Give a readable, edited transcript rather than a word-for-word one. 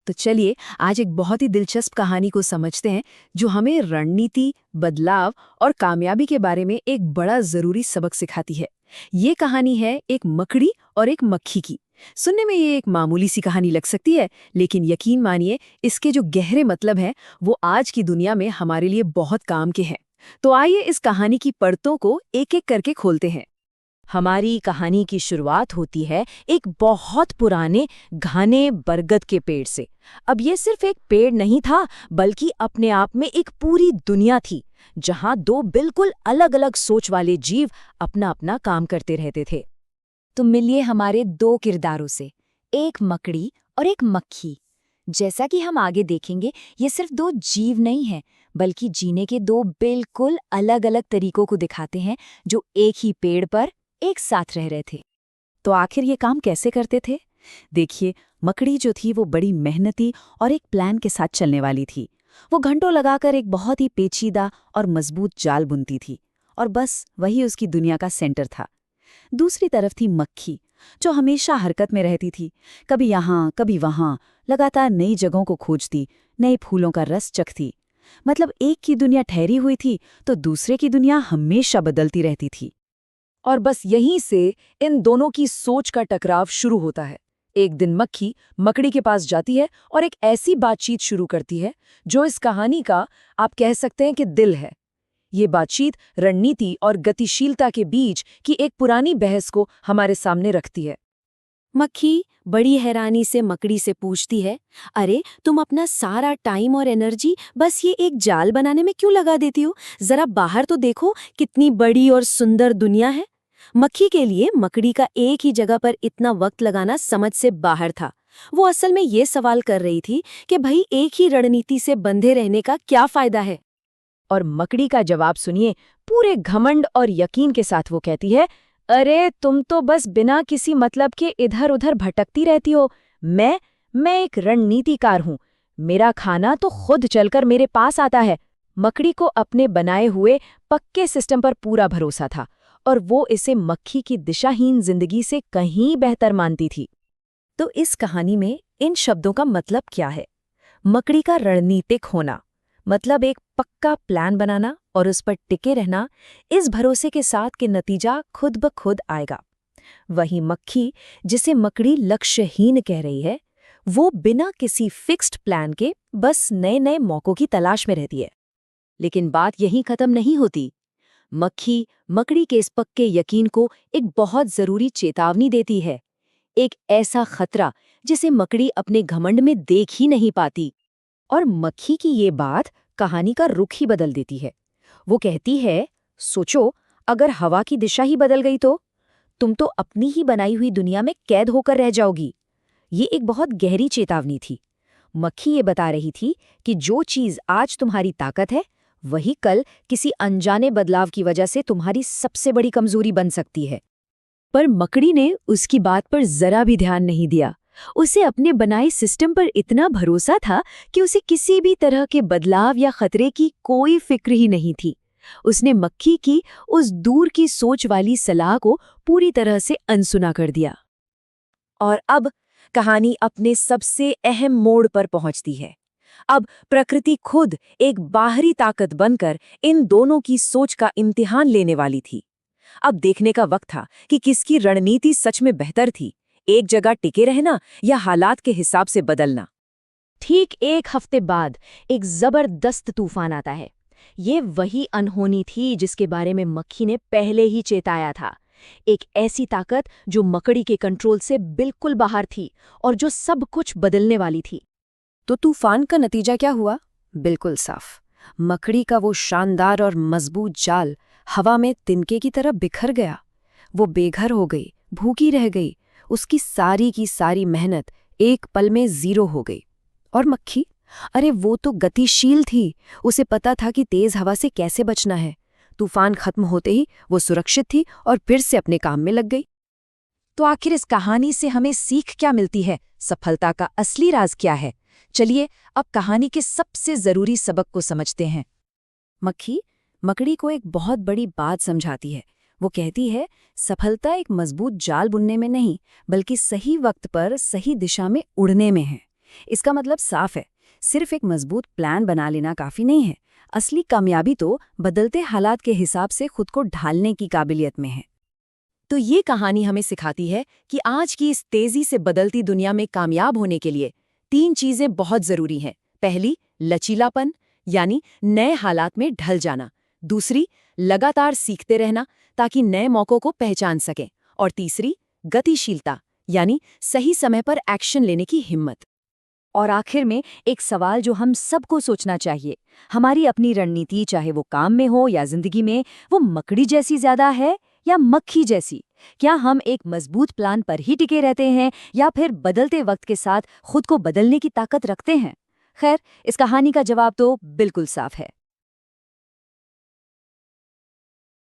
तो चलिए आज एक बहुत ही दिलचस्प कहानी को समझते हैं जो हमें रणनीति, बदलाव और कामयाबी के बारे में एक बड़ा जरूरी सबक सिखाती है। ये कहानी है एक मकड़ी और एक मक्खी की। सुनने में ये एक मामूली सी कहानी लग सकती है, लेकिन यकीन मानिए इसके जो गहरे मतलब हैं वो आज की दुनिया में हमारे लिए बहुत काम के हैं। तो आइए इस कहानी की परतों को एक-एक करके खोलते हैं। हमारी कहानी की शुरुआत होती है एक बहुत पुराने घने बरगद के पेड़ से। अब ये सिर्फ एक पेड़ नहीं था, बल्कि अपने आप में एक पूरी दुनिया थी, जहां दो बिल्कुल अलग-अलग सोच वाले जीव अपना अपना काम करते रहते थे। तो मिलिए हमारे दो किरदारों से, एक मकड़ी और एक मक्खी। जैसा कि हम आगे देखेंगे, ये सिर्फ दो जीव नहीं हैं, बल्कि जीने के दो बिल्कुल अलग-अलग तरीकों को दिखाते हैं, जो एक ही पेड़ पर एक साथ रह रहे थे। तो आखिर ये काम कैसे करते थे? देखिए, मकड़ी जो थी वो बड़ी मेहनती और एक प्लान के साथ चलने वाली थी। वो घंटों लगाकर एक बहुत ही पेचीदा और मजबूत जाल बुनती थी, और बस वही उसकी दुनिया का सेंटर था। दूसरी तरफ थी मक्खी, जो हमेशा हरकत में रहती थी, कभी यहाँ कभी वहाँ, लगातार नई जगहों को खोजती, नए फूलों का रस चखती। मतलब एक की दुनिया ठहरी हुई थी तो दूसरे की दुनिया हमेशा बदलती रहती थी। और बस यहीं से इन दोनों की सोच का टकराव शुरू होता है। एक दिन मक्खी मकड़ी के पास जाती है और एक ऐसी बातचीत शुरू करती है जो इस कहानी का, आप कह सकते हैं कि दिल है। ये बातचीत रणनीति और गतिशीलता के बीच की एक पुरानी बहस को हमारे सामने रखती है। मक्खी बड़ी हैरानी से मकड़ी से पूछती है, अरे तुम अपना सारा टाइम और एनर्जी बस ये एक जाल बनाने में क्यों लगा देती हो? जरा बाहर तो देखो, कितनी बड़ी और सुंदर दुनिया है। मक्खी के लिए मकड़ी का एक ही जगह पर इतना वक्त लगाना समझ से बाहर था। वो असल में ये सवाल कर रही थी कि भाई एक ही रणनीति से बंधे रहने का क्या फायदा है। और मकड़ी का जवाब सुनिए, पूरे घमंड और यकीन के साथ वो कहती है, अरे तुम तो बस बिना किसी मतलब के इधर उधर भटकती रहती हो। मैं एक रणनीतिकार हूँ। मेरा खाना तो खुद चलकर मेरे पास आता है। मकड़ी को अपने बनाए हुए पक्के सिस्टम पर पूरा भरोसा था, और वो इसे मक्खी की दिशाहीन जिंदगी से कहीं बेहतर मानती थी। तो इस कहानी में इन शब्दों का मतलब क्या है? मकड़ी का रणनीतिक होना मतलब एक पक्का प्लान बनाना और उस पर टिके रहना, इस भरोसे के साथ कि नतीजा खुद ब खुद आएगा। वहीं मक्खी, जिसे मकड़ी लक्ष्यहीन कह रही है, वो बिना किसी फिक्स्ड प्लान के बस नए नए मौकों की तलाश में रहती है। लेकिन बात यहीं खत्म नहीं होती। मक्खी मकड़ी के इस पक्के यकीन को एक बहुत जरूरी चेतावनी देती है, एक ऐसा खतरा जिसे मकड़ी अपने घमंड में देख ही नहीं पाती। और मक्खी की ये बात कहानी का रुख ही बदल देती है। वो कहती है, सोचो, अगर हवा की दिशा ही बदल गई तो तुम तो अपनी ही बनाई हुई दुनिया में कैद होकर रह जाओगी। ये एक बहुत गहरी चेतावनी थी। मक्खी ये बता रही थी कि जो चीज आज तुम्हारी ताकत है, वही कल किसी अनजाने बदलाव की वजह से तुम्हारी सबसे बड़ी कमजोरी बन सकती है। पर मकड़ी ने उसकी बात पर जरा भी ध्यान नहीं दिया। उसे अपने बनाए सिस्टम पर इतना भरोसा था कि उसे किसी भी तरह के बदलाव या खतरे की कोई फिक्र ही नहीं थी। उसने मक्खी की उस दूर की सोच वाली सलाह को पूरी तरह से अनसुना कर दिया। और अब कहानी अपने सबसे अहम मोड़ पर पहुंचती है। अब प्रकृति खुद एक बाहरी ताकत बनकर इन दोनों की सोच का इम्तिहान लेने वाली थी। अब देखने का वक्त था कि किसकी रणनीति सच में बेहतर थी, एक जगह टिके रहना या हालात के हिसाब से बदलना। ठीक एक हफ्ते बाद एक जबरदस्त तूफान आता है। ये वही अनहोनी थी जिसके बारे में मक्खी ने पहले ही चेताया था। एक ऐसी ताकत जो मकड़ी के कंट्रोल से बिल्कुल बाहर थी और जो सब कुछ बदलने वाली थी। तो तूफान का नतीजा क्या हुआ? बिल्कुल साफ। मकड़ी का वो शानदार और मजबूत जाल हवा में तिनके की तरह बिखर गया। वो बेघर हो गई, भूखी रह गई। उसकी सारी की सारी मेहनत एक पल में जीरो हो गई। और मक्खी, अरे वो तो गतिशील थी। उसे पता था कि तेज हवा से कैसे बचना है। तूफान खत्म होते ही वो सुरक्षित थी और फिर से अपने काम में लग गई। तो आखिर इस कहानी से हमें सीख क्या मिलती है? सफलता का असली राज क्या है? चलिए अब कहानी के सबसे जरूरी सबक को समझते हैं। मक्खी मकड़ी को एक बहुत बड़ी बात समझाती है। वो कहती है, सफलता एक मजबूत जाल बुनने में नहीं, बल्कि सही वक्त पर सही दिशा में उड़ने में है। इसका मतलब साफ है, सिर्फ एक मजबूत प्लान बना लेना काफी नहीं है। असली कामयाबी तो बदलते हालात के हिसाब से खुद को ढालने की काबिलियत में है। तो ये कहानी हमें सिखाती है कि आज की इस तेजी से बदलती दुनिया में कामयाब होने के लिए 3 चीजें बहुत जरूरी हैं। पहली, लचीलापन, यानी नए हालात में ढल जाना। दूसरी, लगातार सीखते रहना ताकि नए मौकों को पहचान सकें। और तीसरी, गतिशीलता, यानी सही समय पर एक्शन लेने की हिम्मत। और आखिर में एक सवाल जो हम सबको सोचना चाहिए, हमारी अपनी रणनीति, चाहे वो काम में हो या जिंदगी में, वो मकड़ी जैसी ज्यादा है या मक्खी जैसी? क्या हम एक मजबूत प्लान पर ही टिके रहते हैं या फिर बदलते वक्त के साथ खुद को बदलने की ताकत रखते हैं? खैर, इस कहानी का जवाब तो बिल्कुल साफ है।